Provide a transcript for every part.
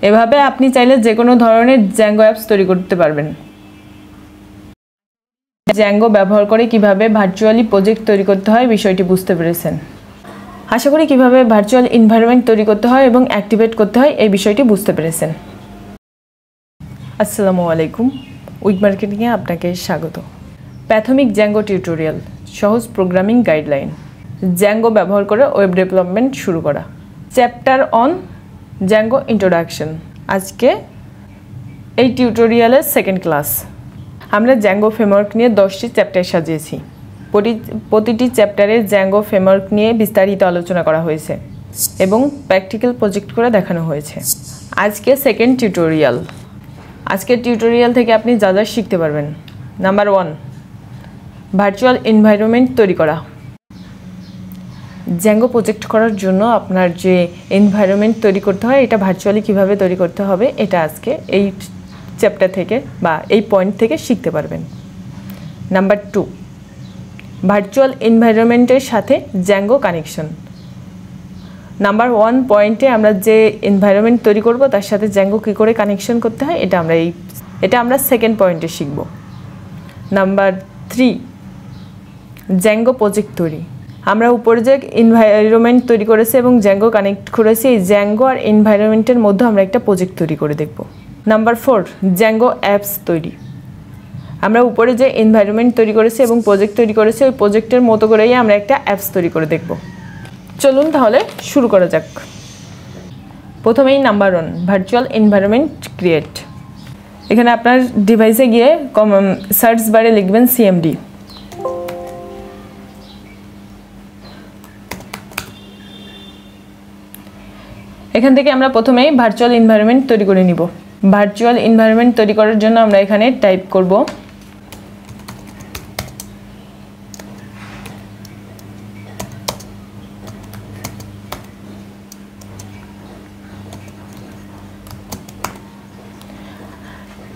এভাবে আপনি চাইলে যে কোনো ধরনের জ্যাঙ্গো অ্যাপস তৈরি করতে পারবেন। জ্যাঙ্গো ব্যবহার করে কিভাবে ভার্চুয়ালি প্রজেক্ট তৈরি করতে হয় বিষয়টি বুঝতে পেরেছেন। আশা করি কিভাবে ভার্চুয়াল এনভায়রনমেন্ট তৈরি করতে হয় এবং অ্যাক্টিভেট করতে হয় এই বিষয়টি বুঝতে পেরেছেন। আসসালামু আলাইকুম, উইক মার্কেটিংয়ে আপনাকে স্বাগত। প্রাথমিক জ্যাঙ্গো টিউটোরিয়াল, সহজ প্রোগ্রামিং গাইডলাইন, জ্যাঙ্গো ব্যবহার করে ওয়েব ডেভেলপমেন্ট শুরু করা। Chapter on Zango introduction. আজকে এই টিউটোরিয়ালের সেকেন্ড ক্লাস। আমরা জ্যাঙ্গো ফ্রেমওয়ার্ক নিয়ে 10টি চ্যাপ্টার সাজিয়েছি। প্রতিটি চ্যাপ্টারে জ্যাঙ্গো ফ্রেমওয়ার্ক নিয়ে বিস্তারিত আলোচনা করা হয়েছে এবং প্র্যাকটিক্যাল প্রজেক্ট করে দেখানো হয়েছে। আজকে সেকেন্ড টিউটোরিয়াল। আজকের টিউটোরিয়াল থেকে আপনি যা যা শিখতে পারবেন। নাম্বার 1, ভার্চুয়াল এনভায়রনমেন্ট তৈরি করা। জ্যাঙ্গো প্রজেক্ট করার জন্য আপনার যে এনভায়রনমেন্ট তৈরি করতে হয়, এটা ভার্চুয়ালি কিভাবে তৈরি করতে হবে, এটা আজকে এই চ্যাপ্টার থেকে বা এই পয়েন্ট থেকে শিখতে পারবেন। নাম্বার 2, ভার্চুয়াল এনভায়রনমেন্টের সাথে জ্যাঙ্গো কানেকশন। নাম্বার 1 পয়েন্টে আমরা যে এনভায়রনমেন্ট তৈরি করব তার সাথে জ্যাঙ্গো কী করে কানেকশন করতে হয় এটা আমরা সেকেন্ড পয়েন্টে শিখব। নাম্বার 3, জ্যাঙ্গো প্রজেক্ট তৈরি। আমরা উপরে যে এনভায়রনমেন্ট তৈরি করেছি এবং জ্যাঙ্গো কানেক্ট করেছি, এই জ্যাঙ্গো আর এনভায়রনমেন্টের মধ্যে আমরা একটা প্রজেক্ট তৈরি করে দেখব। নাম্বার 4, জ্যাঙ্গো অ্যাপস তৈরি। আমরা উপরে যে এনভায়রনমেন্ট তৈরি করেছি এবং প্রজেক্ট তৈরি করেছি, ওই প্রজেক্টের মতো করেই আমরা একটা অ্যাপস তৈরি করে দেখব। চলুন তাহলে শুরু করা যাক। প্রথমেই নাম্বার 1, ভার্চুয়াল এনভায়রনমেন্ট ক্রিয়েট। এখানে আপনার ডিভাইসে গিয়ে সার্চ বারে লিখবেন সিএমডি। এখান থেকে আমরা প্রথমেই ভার্চুয়াল এনভায়রনমেন্ট তৈরি করে নিব। ভার্চুয়াল এনভায়রনমেন্ট তৈরি করার জন্য আমরা এখানে টাইপ করব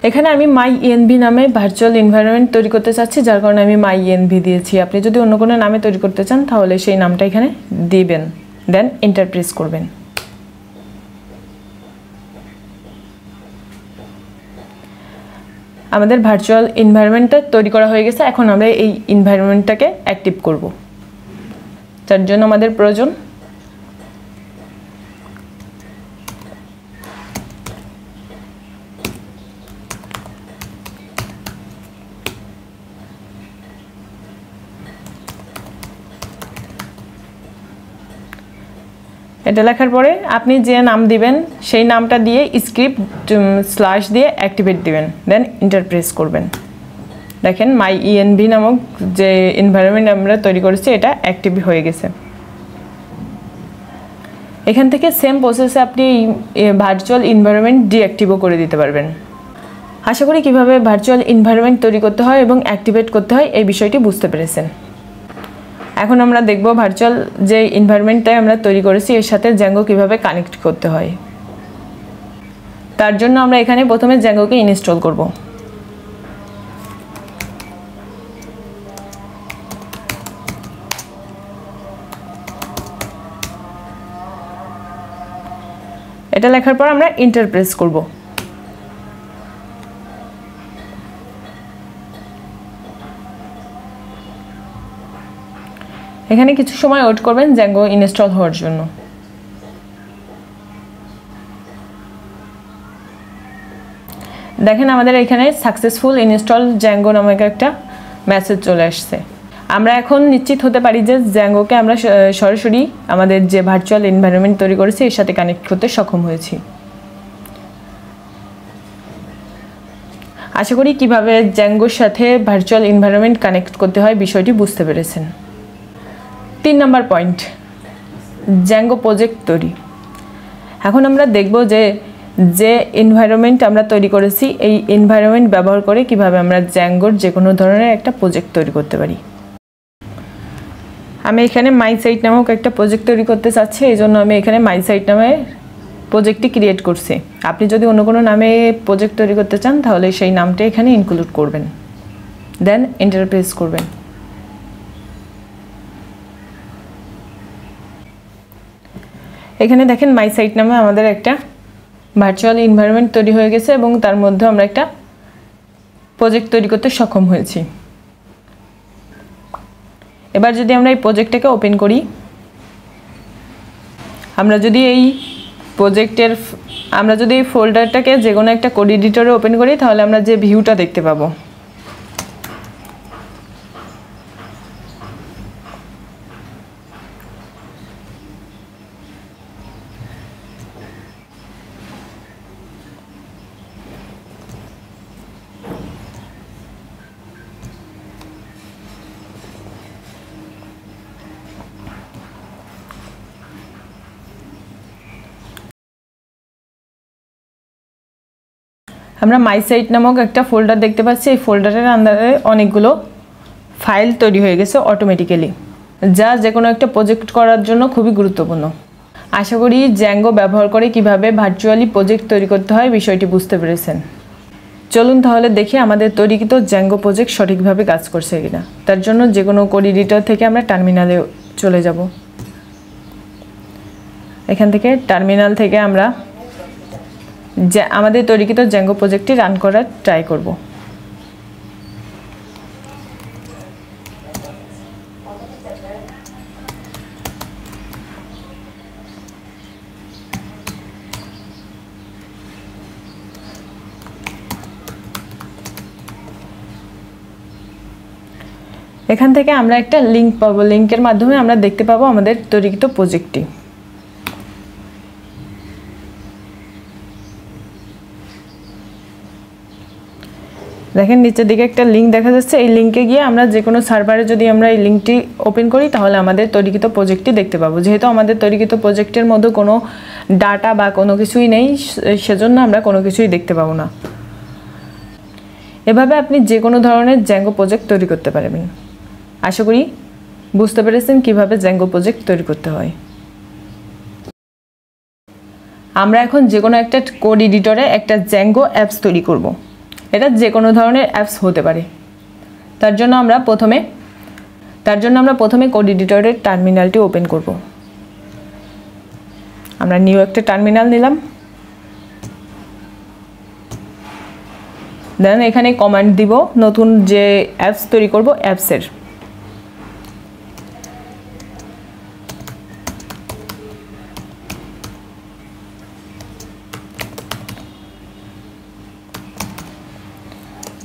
এখানে আমি মাই ইএনভি নামে ভার্চুয়াল এনভায়রনমেন্ট তৈরি করতে চাচ্ছি, যার কারণে আমি মাই ইএনভি দিয়েছি। আপনি যদি অন্য কোনো নামে তৈরি করতে চান তাহলে সেই নামটা এখানে দিবেন, দেন এন্টার প্রেস করবেন। আমাদের ভার্চুয়াল এনভায়রনমেন্টটা তৈরি করা হয়ে গেছে। এখন আমরা এই এনভায়রনমেন্টটাকে অ্যাক্টিভ করব। তার জন্য আমাদের প্রয়োজন এটা লেখার পরে আপনি যে নাম দিবেন সেই নামটা দিয়ে স্ক্রিপ্ট স্ল্যাশ দিয়ে অ্যাক্টিভেট দিবেন, দেন এন্টার প্রেস করবেন। দেখেন মাই ইএনভি নামক যে এনভায়রনমেন্ট আমরা তৈরি করেছি এটা অ্যাক্টিভ হয়ে গেছে। এখান থেকে সেম প্রসেসে আপনি ভার্চুয়াল এনভায়রনমেন্ট ডিঅ্যাক্টিভও করে দিতে পারবেন। আশা করি কিভাবে ভার্চুয়াল এনভায়রনমেন্ট তৈরি করতে হয় এবং অ্যাক্টিভেট করতে হয় এই বিষয়টি বুঝতে পেরেছেন। এখন আমরা দেখব ভার্চুয়াল যে এনভায়রনমেন্টটাই আমরা তৈরি করেছি এর সাথে জ্যাঙ্গো কিভাবে কানেক্ট করতে হয়। তার জন্য আমরা এখানে প্রথমে জ্যাঙ্গোকে ইনস্টল করব। এটা লেখার পর আমরা এন্টার প্রেস করব। এখানে কিছু সময় ওয়েট করবেন জ্যাঙ্গো ইনস্টল হওয়ার জন্য। দেখেন আমাদের এখানে সাকসেসফুল ইনস্টল জ্যাঙ্গো নামক একটা মেসেজ চলে আসছে। আমরা এখন নিশ্চিত হতে পারি যে জ্যাঙ্গোকে আমরা সরাসরি আমাদের যে ভার্চুয়াল এনভায়রনমেন্ট তৈরি করেছি এর সাথে কানেক্ট করতে সক্ষম হয়েছি। আশা করি কিভাবে জ্যাঙ্গোর সাথে ভার্চুয়াল এনভায়রনমেন্ট কানেক্ট করতে হয় বিষয়টি বুঝতে পেরেছেন। 3 নাম্বার পয়েন্ট, জ্যাঙ্গো প্রজেক্ট তৈরি। এখন আমরা দেখব যে এনভায়রনমেন্ট আমরা তৈরি করেছি এই এনভায়রনমেন্ট ব্যবহার করে কিভাবে আমরা জ্যাঙ্গোর যে কোনো ধরনের একটা প্রজেক্ট তৈরি করতে পারি। আমি এখানে মাই সাইট নামক একটা প্রজেক্ট তৈরি করতে চাচ্ছি, এই জন্য আমি এখানে মাই সাইট নামে প্রজেক্টটি ক্রিয়েট করছি। আপনি যদি অন্য কোনো নামে প্রজেক্ট তৈরি করতে চান তাহলে সেই নামটা এখানে ইনক্লুড করবেন, দেন এন্টার প্রেস করবেন। এখানে দেখেন মাই সাইট নামে আমাদের একটা ভার্চুয়াল এনভায়রনমেন্ট তৈরি হয়ে গেছে এবং তার মধ্যে আমরা একটা প্রজেক্ট তৈরি করতে সক্ষম হয়েছি। এবার যদি আমরা এই প্রজেক্টটাকে ওপেন করি, আমরা যদি এই ফোল্ডারটাকে যে কোনো একটা কোড এডিটরে ওপেন করি তাহলে আমরা যে ভিউটা দেখতে পাবো। আমরা মাই সাইট নামক একটা ফোল্ডার দেখতে পাচ্ছি। এই ফোল্ডারের আন্ডারে অনেকগুলো ফাইল তৈরি হয়ে গেছে অটোমেটিক্যালি, যা যে কোনো একটা প্রজেক্ট করার জন্য খুবই গুরুত্বপূর্ণ। আশা করি জ্যাঙ্গো ব্যবহার করে কিভাবে ভার্চুয়ালি প্রজেক্ট তৈরি করতে হয় বিষয়টি বুঝতে পেরেছেন। চলুন তাহলে দেখি আমাদের তৈরিকৃত জ্যাঙ্গো প্রজেক্ট সঠিকভাবে কাজ করছে কিনা। তার জন্য যে কোনো কোড এডিটর থেকে আমরা টার্মিনালে চলে যাব। এখান থেকে টার্মিনাল থেকে আমরা আমাদের তৈরিকৃত জ্যাঙ্গো প্রজেক্টটি রান করার ট্রাই করব। এখান থেকে আমরা একটা লিংক পাবো, লিংকের মাধ্যমে আমরা দেখতে পাবো আমাদের তৈরিকৃত প্রজেক্টটি। দেখেন নিচের দিকে একটা লিঙ্ক দেখা যাচ্ছে। এই লিঙ্কে গিয়ে আমরা যে কোনো সার্ভারে যদি আমরা এই লিঙ্কটি ওপেন করি তাহলে আমাদের তৈরিকৃত প্রজেক্টটি দেখতে পাবো। যেহেতু আমাদের তৈরিকৃত প্রজেক্টের মধ্যে কোনো ডাটা বা কোনো কিছুই নেই, সেজন্য আমরা কোনো কিছুই দেখতে পাবো না। এভাবে আপনি যে কোনো ধরনের জ্যাঙ্গো প্রজেক্ট তৈরি করতে পারবেন। আশা করি বুঝতে পেরেছেন কিভাবে জ্যাঙ্গো প্রজেক্ট তৈরি করতে হয়। আমরা এখন যে কোনো একটা কোড এডিটরে একটা জ্যাঙ্গো অ্যাপস তৈরি করব। এটা যে কোনো ধরনের অ্যাপস হতে পারে। তার জন্য আমরা প্রথমে কোড এডিটরের টার্মিনালটি ওপেন করব। আমরা নিউ একটা টার্মিনাল নিলাম। দেন এখানে কমান্ড দিব নতুন যে অ্যাপস তৈরি করব অ্যাপসের।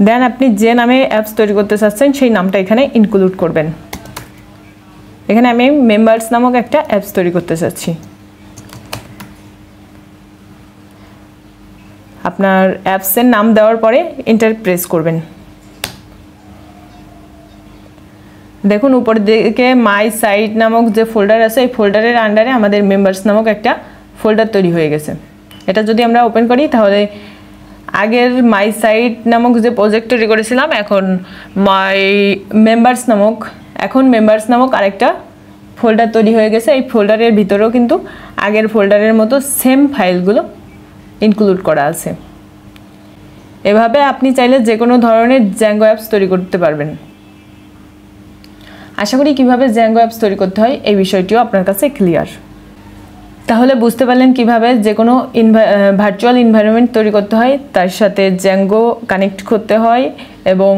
দেন আপনি যে নামে অ্যাপস তৈরি করতে চাচ্ছেন সেই নামটা এখানে ইনক্লুড করবেন। এখানে আমি মেম্বার্স নামক একটা অ্যাপস তৈরি করতে চাচ্ছি। আপনার অ্যাপসের নাম দেওয়ার পরে এন্টার প্রেস করবেন। দেখুন উপরের দিকে মাই সাইট নামক যে ফোল্ডার আছে, এই ফোল্ডারের আন্ডারে আমাদের মেম্বার্স নামক একটা ফোল্ডার তৈরি হয়ে গেছে। এটা যদি আমরা ওপেন করি তাহলে আগের মাই সাইট নামক যে প্রজেক্ট তৈরি করেছিলাম এখন মেম্বার্স নামক আরেকটা ফোল্ডার তৈরি হয়ে গেছে। এই ফোল্ডারের ভিতরেও কিন্তু আগের ফোল্ডারের মতো সেম ফাইলগুলো ইনক্লুড করা আছে। এভাবে আপনি চাইলে যে কোনো ধরনের জ্যাঙ্গো অ্যাপস তৈরি করতে পারবেন। আশা করি কিভাবে জ্যাঙ্গো অ্যাপস তৈরি করতে হয় এই বিষয়টিও আপনার কাছে ক্লিয়ার। তাহলে বুঝতে পারলেন কিভাবে যে কোনো ভার্চুয়াল এনভায়রনমেন্ট তৈরি করতে হয়, তার সাথে জ্যাঙ্গো কানেক্ট করতে হয় এবং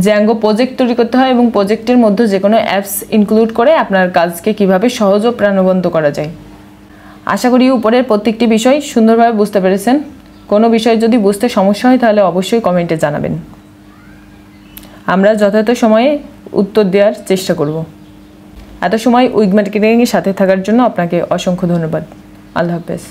জ্যাঙ্গো প্রজেক্ট তৈরি করতে হয় এবং প্রজেক্টের মধ্যে যে কোনো অ্যাপস ইনক্লুড করে আপনার কাজকে কিভাবে সহজ ও প্রাণবন্ত করা যায়। আশা করি উপরের প্রত্যেকটি বিষয় সুন্দরভাবে বুঝতে পেরেছেন। কোনো বিষয় যদি বুঝতে সমস্যা হয় তাহলে অবশ্যই কমেন্টে জানাবেন। আমরা যথাযথ সময়ে উত্তর দেওয়ার চেষ্টা করব। এত সময় উইগ মার্কেটিংয়ের সাথে থাকার জন্য আপনাকে অসংখ্য ধন্যবাদ। আল্লাহ হাফেজ।